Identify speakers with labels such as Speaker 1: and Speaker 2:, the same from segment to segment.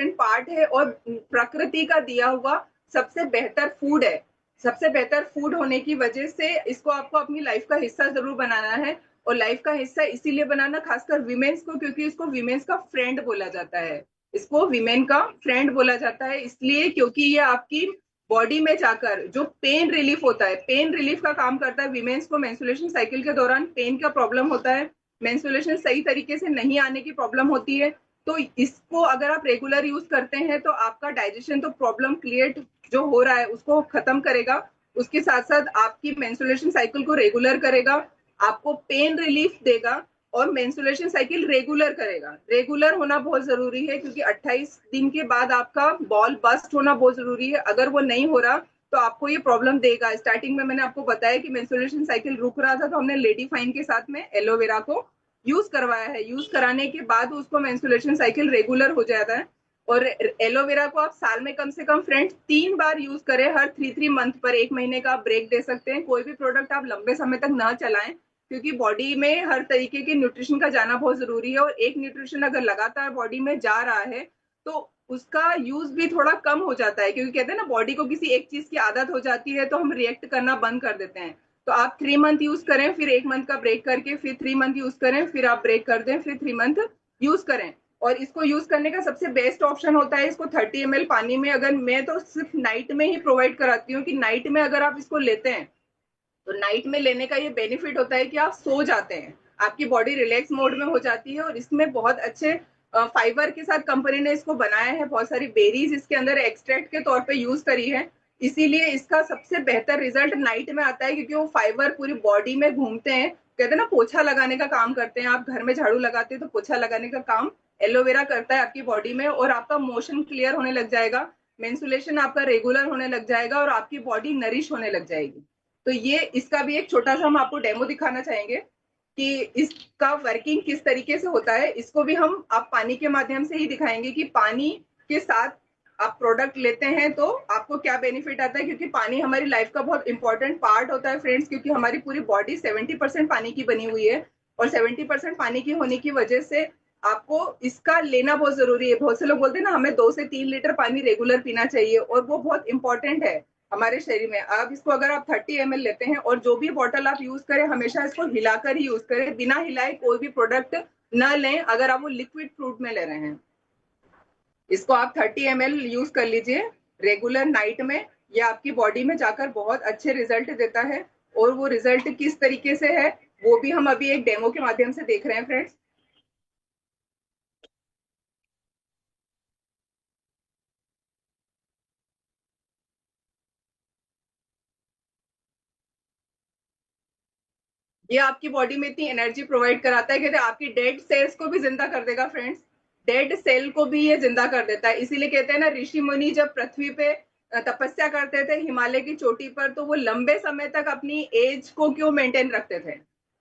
Speaker 1: Part है और प्रकृति का दिया हुआ सबसे बेहतर फूड है। सबसे बेहतर फूड होने की वजह से इसको आपको अपनी लाइफ का हिस्सा जरूर बनाना है। और लाइफ का हिस्सा इसीलिए बनाना, खासकर विमेन्स को, क्योंकि इसको विमेन्स का फ्रेंड बोला जाता है। इसको विमेन का फ्रेंड बोला जाता है इसलिए क्योंकि ये आपकी बॉडी में जाकर जो पेन रिलीफ होता है, पेन रिलीफ का काम करता है। विमेन्स को मेंस्ट्रुएशन साइकिल के दौरान पेन का प्रॉब्लम होता है, मेंस्ट्रुएशन सही तरीके से नहीं आने की प्रॉब्लम होती है। तो इसको अगर आप रेगुलर यूज करते हैं तो आपका डाइजेशन तो प्रॉब्लम क्रिएट जो हो रहा है उसको खत्म करेगा, उसके साथ साथ आपकी मेंस्ट्रुएशन साइकिल को रेगुलर करेगा, आपको पेन रिलीफ देगा और मेंस्ट्रुएशन साइकिल रेगुलर करेगा। रेगुलर होना बहुत जरूरी है क्योंकि 28 दिन के बाद आपका बॉल बस्ट होना बहुत जरूरी है। अगर वो नहीं हो रहा तो आपको ये प्रॉब्लम देगा। स्टार्टिंग में मैंने आपको बताया कि मेंस्ट्रुएशन साइकिल रुक रहा था तो हमने लेडी फाइन के साथ में एलोवेरा को यूज करवाया है। यूज कराने के बाद उसको मेंस्ट्रुएशन साइकिल रेगुलर हो जाता है। और एलोवेरा को आप साल में कम से कम फ्रेंड्स 3 बार यूज करें। हर 3 मंथ पर, 1 महीने का आप ब्रेक दे सकते हैं। कोई भी प्रोडक्ट आप लंबे समय तक ना चलाएं क्योंकि बॉडी में हर तरीके के न्यूट्रिशन का जाना बहुत जरूरी है। और एक न्यूट्रिशन अगर लगातार बॉडी में जा रहा है तो उसका यूज भी थोड़ा कम हो जाता है, क्योंकि कहते हैं ना बॉडी को किसी एक चीज की आदत हो जाती है तो हम रिएक्ट करना बंद कर देते हैं। तो आप 3 मंथ यूज करें, फिर 1 मंथ का ब्रेक करके फिर 3 मंथ यूज करें, फिर आप ब्रेक कर दें, फिर 3 मंथ यूज करें। और इसको यूज करने का सबसे बेस्ट ऑप्शन होता है इसको 30 ml पानी में, अगर मैं तो सिर्फ नाइट में ही प्रोवाइड कराती हूँ कि नाइट में अगर आप इसको लेते हैं तो नाइट में लेने का ये बेनिफिट होता है कि आप सो जाते हैं, आपकी बॉडी रिलैक्स मोड में हो जाती है। और इसमें बहुत अच्छे फाइबर के साथ कंपनी ने इसको बनाया है, बहुत सारी बेरीज इसके अंदर एक्सट्रैक्ट के तौर पे यूज करी है, इसीलिए इसका सबसे बेहतर रिजल्ट नाइट में आता है क्योंकि वो फाइबर पूरी बॉडी में घूमते हैं। कहते हैं ना पोछा लगाने का काम करते हैं, आप घर में झाड़ू लगाते हैं तो पोछा लगाने का काम एलोवेरा करता है आपकी बॉडी में। और आपका मोशन क्लियर होने लग जाएगा, मेंस्ट्रुएशन आपका रेगुलर होने लग जाएगा और आपकी बॉडी नरिश होने लग जाएगी। तो ये इसका भी एक छोटा सा हम आपको डेमो दिखाना चाहेंगे कि इसका वर्किंग किस तरीके से होता है। इसको भी हम आप पानी के माध्यम से ही दिखाएंगे कि पानी के साथ आप प्रोडक्ट लेते हैं तो आपको क्या बेनिफिट आता है, क्योंकि पानी हमारी लाइफ का बहुत इंपॉर्टेंट पार्ट होता है फ्रेंड्स। क्योंकि हमारी पूरी बॉडी 70% पानी की बनी हुई है और 70% पानी की होने की वजह से आपको इसका लेना बहुत जरूरी है। बहुत से लोग बोलते हैं ना हमें 2 से 3 लीटर पानी रेगुलर पीना चाहिए और वो बहुत इंपॉर्टेंट है हमारे शरीर में। आप इसको अगर आप 30 ml लेते हैं और जो भी बॉटल आप यूज करें हमेशा इसको हिलाकर ही यूज करें, बिना हिलाए कोई भी प्रोडक्ट न लें अगर आप वो लिक्विड फ्रूट में ले रहे हैं। इसको आप 30 ml यूज कर लीजिए रेगुलर नाइट में, ये आपकी बॉडी में जाकर बहुत अच्छे रिजल्ट देता है। और वो रिजल्ट किस तरीके से है वो भी हम अभी एक डेमो के माध्यम से देख रहे हैं फ्रेंड्स। ये आपकी बॉडी में इतनी एनर्जी प्रोवाइड कराता है, कहते हैं आपकी डेड सेल्स को भी जिंदा कर देगा फ्रेंड्स। डेड सेल को भी ये जिंदा कर देता है। इसीलिए कहते हैं ना ऋषि मुनि जब पृथ्वी पे तपस्या करते थे हिमालय की चोटी पर तो वो लंबे समय तक अपनी एज को क्यों मेंटेन रखते थे,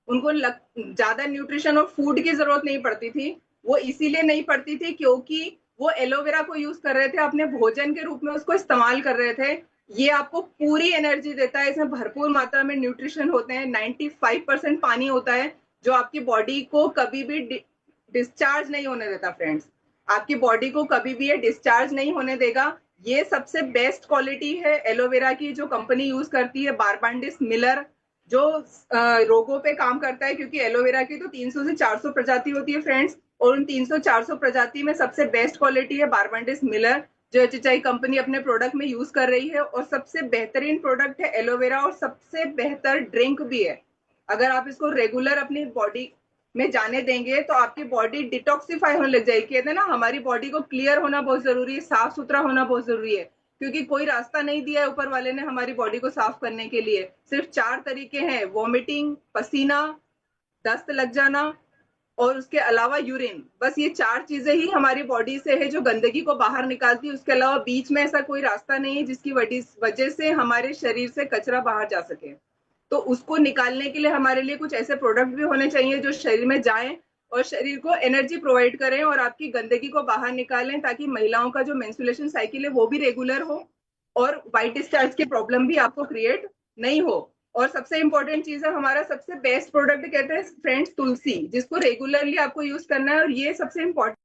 Speaker 1: उनको ज्यादा न्यूट्रिशन और फूड की जरूरत नहीं पड़ती थी। वो इसीलिए नहीं पड़ती थी क्योंकि वो एलोवेरा को यूज कर रहे थे, अपने भोजन के रूप में उसको इस्तेमाल कर रहे थे। ये आपको पूरी एनर्जी देता है, इसमें भरपूर मात्रा में न्यूट्रिशन होते हैं, 95% पानी होता है जो आपकी बॉडी को कभी भी डिस्चार्ज नहीं होने देता फ्रेंड्स। आपकी बॉडी को कभी भी ये डिस्चार्ज नहीं होने देगा। ये सबसे बेस्ट क्वालिटी है एलोवेरा की जो कंपनी यूज करती है, बारबांडिस मिलर, जो रोगों पे काम करता है। क्योंकि एलोवेरा की तो 300 से 400 प्रजाति होती है फ्रेंड्स, और उन 300-400 प्रजाति में सबसे बेस्ट क्वालिटी है बारबांडिस मिलर जो एचएचआई कंपनी अपने प्रोडक्ट में यूज कर रही है। और सबसे बेहतरीन प्रोडक्ट है एलोवेरा और सबसे बेहतर ड्रिंक भी है। अगर आप इसको रेगुलर अपनी बॉडी में जाने देंगे तो आपकी बॉडी डिटॉक्सिफाई होने लग जाएगी। कहते हैं ना हमारी बॉडी को क्लियर होना बहुत जरूरी है, साफ सुथरा होना बहुत जरूरी है, क्योंकि कोई रास्ता नहीं दिया है ऊपर वाले ने हमारी बॉडी को साफ करने के लिए। सिर्फ 4 तरीके हैं, वॉमिटिंग, पसीना, दस्त लग जाना और उसके अलावा यूरिन। बस ये 4 चीजें ही हमारी बॉडी से है जो गंदगी को बाहर निकालती है। उसके अलावा बीच में ऐसा कोई रास्ता नहीं है जिसकी वजह से हमारे शरीर से कचरा बाहर जा सके। तो उसको निकालने के लिए हमारे लिए कुछ ऐसे प्रोडक्ट भी होने चाहिए जो शरीर में जाएं और शरीर को एनर्जी प्रोवाइड करें और आपकी गंदगी को बाहर निकालें, ताकि महिलाओं का जो मेंस्ट्रुएशन साइकिल है वो भी रेगुलर हो और व्हाइट डिस्चार्ज की प्रॉब्लम भी आपको क्रिएट नहीं हो। और सबसे इंपॉर्टेंट चीज है हमारा सबसे बेस्ट प्रोडक्ट कहते हैं फ्रेंड्स तुलसी, जिसको रेगुलरली आपको यूज करना है। और ये सबसे इंपॉर्टेंट